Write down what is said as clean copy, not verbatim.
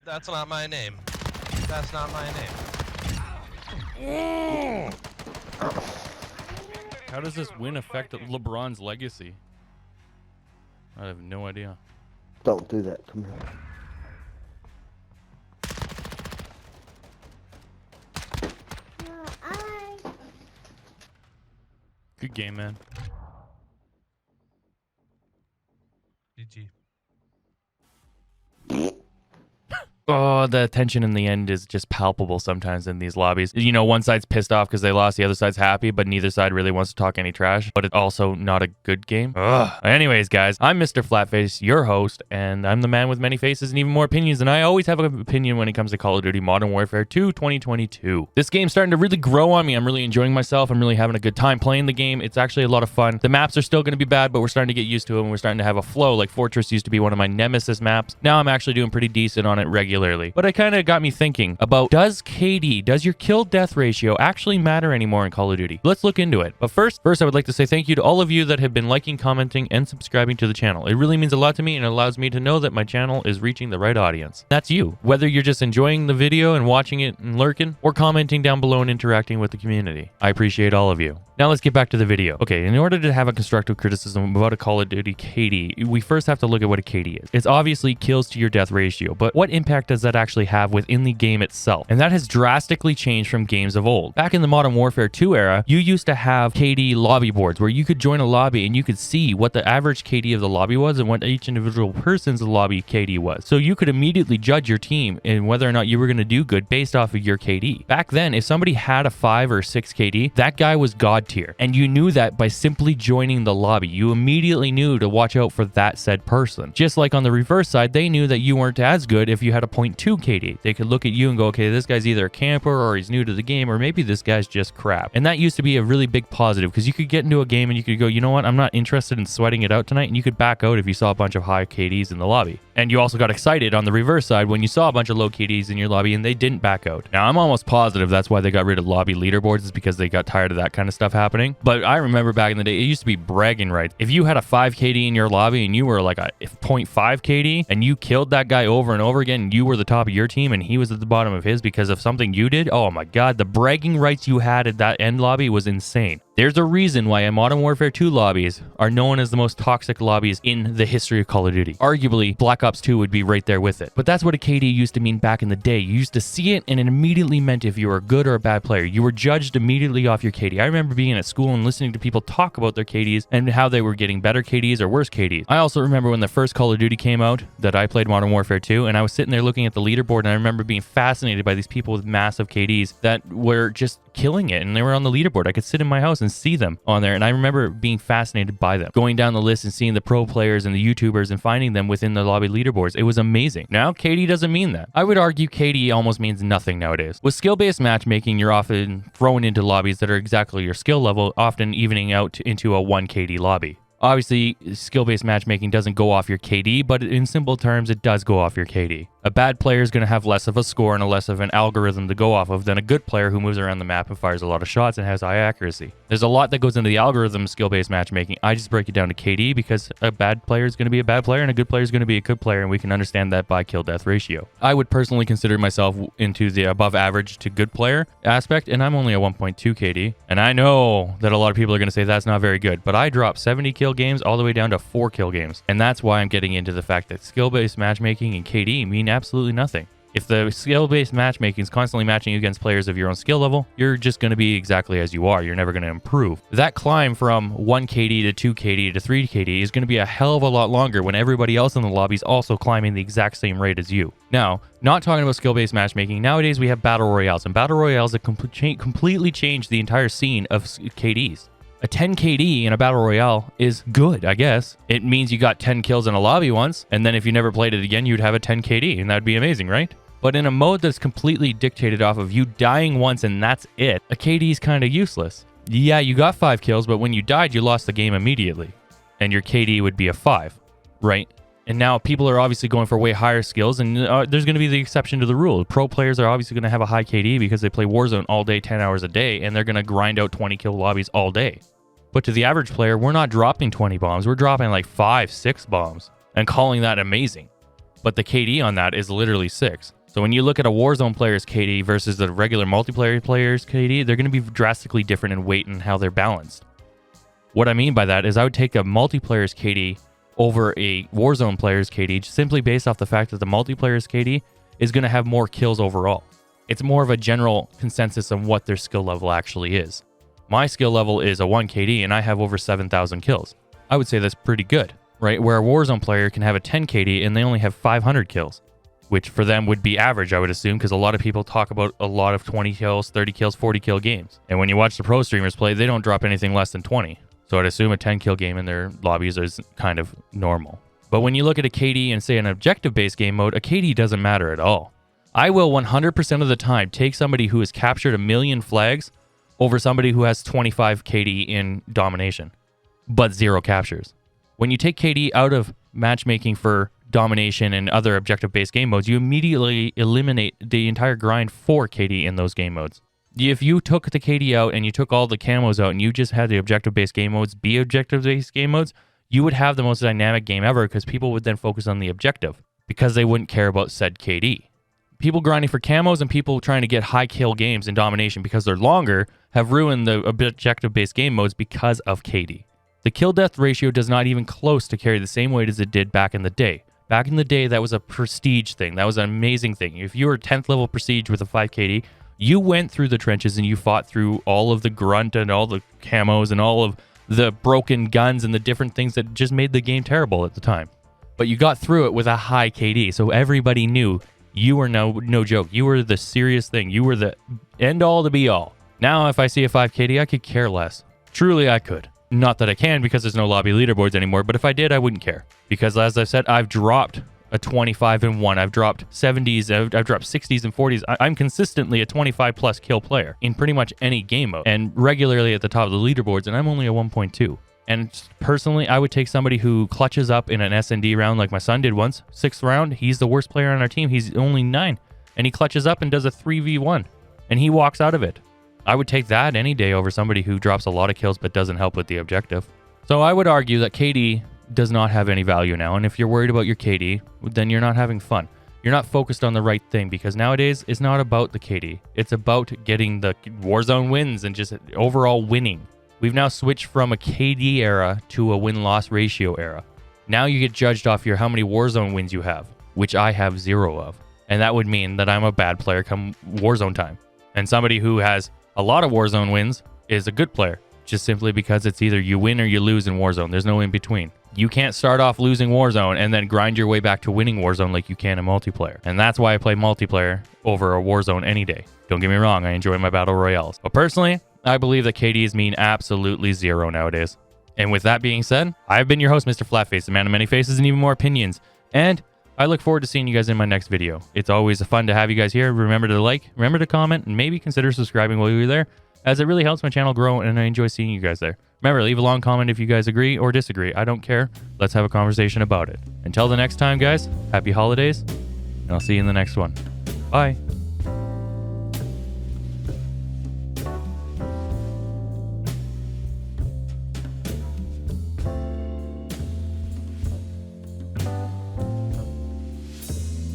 That's not my name. That's not my name. How does this win affect LeBron's legacy? I have no idea. Don't do that. Come here. Good game, man. GG. Oh, the tension in the end is just palpable sometimes in these lobbies. You know, one side's pissed off because they lost, the other side's happy, but neither side really wants to talk any trash. But it's also not a good game. Ugh. Anyways, guys, I'm Mr. Flatface, your host, and I'm the man with many faces and even more opinions. And I always have an opinion when it comes to Call of Duty Modern Warfare 2 2022. This game's starting to really grow on me. I'm really enjoying myself. I'm really having a good time playing the game. It's actually a lot of fun. The maps are still going to be bad, but we're starting to get used to it, and we're starting to have a flow. Like Fortress used to be one of my nemesis maps. Now I'm actually doing pretty decent on it regularly. But it kind of got me thinking about, does your kill death ratio actually matter anymore in Call of Duty? Let's look into it. But first I would like to say thank you to all of you that have been liking, commenting, and subscribing to the channel. It really means a lot to me and it allows me to know that my channel is reaching the right audience. That's you. Whether you're just enjoying the video and watching it and lurking, or commenting down below and interacting with the community. I appreciate all of you. Now let's get back to the video. Okay, in order to have a constructive criticism about a Call of Duty KD, we first have to look at what a KD is. It's obviously kills to your death ratio, but what impact does that actually have within the game itself? And that has drastically changed from games of old. Back in the Modern Warfare 2 era, you used to have KD lobby boards where you could join a lobby and you could see what the average KD of the lobby was and what each individual person's lobby KD was. So you could immediately judge your team and whether or not you were going to do good based off of your KD. Back then, if somebody had a 5 or 6 KD, that guy was God tier. And you knew that by simply joining the lobby. You immediately knew to watch out for that said person. Just like on the reverse side, they knew that you weren't as good if you had a 0.2 KD. They could look at you and go, okay, this guy's either a camper or he's new to the game, or maybe this guy's just crap. And that used to be a really big positive because you could get into a game and you could go, you know what, I'm not interested in sweating it out tonight. And you could back out if you saw a bunch of high KDs in the lobby. And you also got excited on the reverse side when you saw a bunch of low KDs in your lobby and they didn't back out. Now, I'm almost positive that's why they got rid of lobby leaderboards, is because they got tired of that kind of stuff happening. But I remember back in the day, it used to be bragging rights. If you had a 5 KD in your lobby and you were like a 0.5 KD and you killed that guy over and over again, and you were the top of your team and he was at the bottom of his because of something you did, oh my God, the bragging rights you had at that end lobby was insane. There's a reason why Modern Warfare 2 lobbies are known as the most toxic lobbies in the history of Call of Duty. Arguably, Black Ops 2 would be right there with it. But that's what a KD used to mean back in the day. You used to see it and it immediately meant if you were a good or a bad player. You were judged immediately off your KD. I remember being at school and listening to people talk about their KDs and how they were getting better KDs or worse KDs. I also remember when the first Call of Duty came out that I played Modern Warfare 2, and I was sitting there looking at the leaderboard, and I remember being fascinated by these people with massive KDs that were just killing it, and they were on the leaderboard. I could sit in my house and see them on there, and I remember being fascinated by them. Going down the list and seeing the pro players and the YouTubers and finding them within the lobby leaderboards. It was amazing. Now, KD doesn't mean that. I would argue KD almost means nothing nowadays. With skill-based matchmaking, you're often thrown into lobbies that are exactly your skill level, often evening out into a 1 KD lobby. Obviously, skill-based matchmaking doesn't go off your KD, but in simple terms, it does go off your KD. A bad player is going to have less of a score and less of an algorithm to go off of than a good player who moves around the map and fires a lot of shots and has high accuracy. There's a lot that goes into the algorithm of skill-based matchmaking. I just break it down to KD because a bad player is going to be a bad player and a good player is going to be a good player, and we can understand that by kill-death ratio. I would personally consider myself into the above average to good player aspect, and I'm only a 1.2 KD. And I know that a lot of people are going to say that's not very good, but I dropped 70 kill games all the way down to 4 kill games. And that's why I'm getting into the fact that skill-based matchmaking and KD mean absolutely nothing. If the skill-based matchmaking is constantly matching you against players of your own skill level, you're just going to be exactly as you are. You're never going to improve. That climb from 1 KD to 2 KD to 3 KD is going to be a hell of a lot longer when everybody else in the lobby is also climbing the exact same rate as you. Now, not talking about skill-based matchmaking, nowadays we have battle royales, and battle royales have completely changed the entire scene of KDs. A 10 KD in a battle royale is good, I guess. It means you got 10 kills in a lobby once, and then if you never played it again, you'd have a 10 KD, and that'd be amazing, right? But in a mode that's completely dictated off of you dying once and that's it, a KD is kind of useless. Yeah, you got 5 kills, but when you died, you lost the game immediately. And your KD would be a 5, right? And now people are obviously going for way higher skills, and there's going to be the exception to the rule. Pro players are obviously going to have a high KD because they play Warzone all day, 10 hours a day, and they're going to grind out 20 kill lobbies all day. But to the average player, we're not dropping 20 bombs. We're dropping like 5, 6 bombs and calling that amazing. But the KD on that is literally 6. So when you look at a Warzone player's KD versus the regular multiplayer player's KD, they're going to be drastically different in weight and how they're balanced. What I mean by that is I would take a multiplayer's KD over a Warzone player's KD simply based off the fact that the multiplayer's KD is going to have more kills overall. It's more of a general consensus on what their skill level actually is. My skill level is a 1 KD and I have over 7,000 kills. I would say that's pretty good, right? Where a Warzone player can have a 10 KD and they only have 500 kills, which for them would be average, I would assume, because a lot of people talk about a lot of 20 kills, 30 kills, 40 kill games. And when you watch the pro streamers play, they don't drop anything less than 20. So I'd assume a 10 kill game in their lobbies is kind of normal. But when you look at a KD and say an objective-based game mode, a KD doesn't matter at all. I will 100% of the time take somebody who has captured 1 million flags over somebody who has 25 KD in domination, but 0 captures. When you take KD out of matchmaking for domination and other objective-based game modes, you immediately eliminate the entire grind for KD in those game modes. If you took the KD out and you took all the camos out and you just had the objective-based game modes be objective-based game modes, you would have the most dynamic game ever because people would then focus on the objective because they wouldn't care about said KD. People grinding for camos and people trying to get high kill games in domination because they're longer have ruined the objective-based game modes because of KD. The kill-death ratio does not even close to carry the same weight as it did back in the day. Back in the day, that was a prestige thing. That was an amazing thing. If you were 10th level prestige with a 5 KD, you went through the trenches and you fought through all of the grunt and all the camos and all of the broken guns and the different things that just made the game terrible at the time. But you got through it with a high KD, so everybody knew you were no joke. You were the serious thing. You were the end all to be all. Now, if I see a 5 KD, I could care less. Truly, I could. Not that I can because there's no lobby leaderboards anymore, but if I did, I wouldn't care. Because as I've said, I've dropped a 25 and 1. I've dropped 70s, I've dropped 60s and 40s. I'm consistently a 25 plus kill player in pretty much any game mode and regularly at the top of the leaderboards, and I'm only a 1.2. And personally, I would take somebody who clutches up in an S&D round like my son did once. 6th round, he's the worst player on our team. He's only 9. And he clutches up and does a 3v1. And he walks out of it. I would take that any day over somebody who drops a lot of kills but doesn't help with the objective. So I would argue that KD does not have any value now. And if you're worried about your KD, then you're not having fun. You're not focused on the right thing because nowadays it's not about the KD. It's about getting the Warzone wins and just overall winning. We've now switched from a KD era to a win-loss ratio era. Now you get judged off your how many Warzone wins you have, which I have 0 of. And that would mean that I'm a bad player come Warzone time. And somebody who has a lot of Warzone wins is a good player, just simply because it's either you win or you lose in Warzone. There's no in between. You can't start off losing Warzone and then grind your way back to winning Warzone like you can in multiplayer. And that's why I play multiplayer over a Warzone any day. Don't get me wrong, I enjoy my battle royales. But personally, I believe that KDs mean absolutely 0 nowadays. And with that being said, I've been your host, Mr. Flatface, the man of many faces and even more opinions. And I look forward to seeing you guys in my next video. It's always fun to have you guys here. Remember to like, remember to comment, and maybe consider subscribing while you're there, as it really helps my channel grow and I enjoy seeing you guys there. Remember, leave a long comment if you guys agree or disagree. I don't care. Let's have a conversation about it. Until the next time, guys, happy holidays, and I'll see you in the next one. Bye.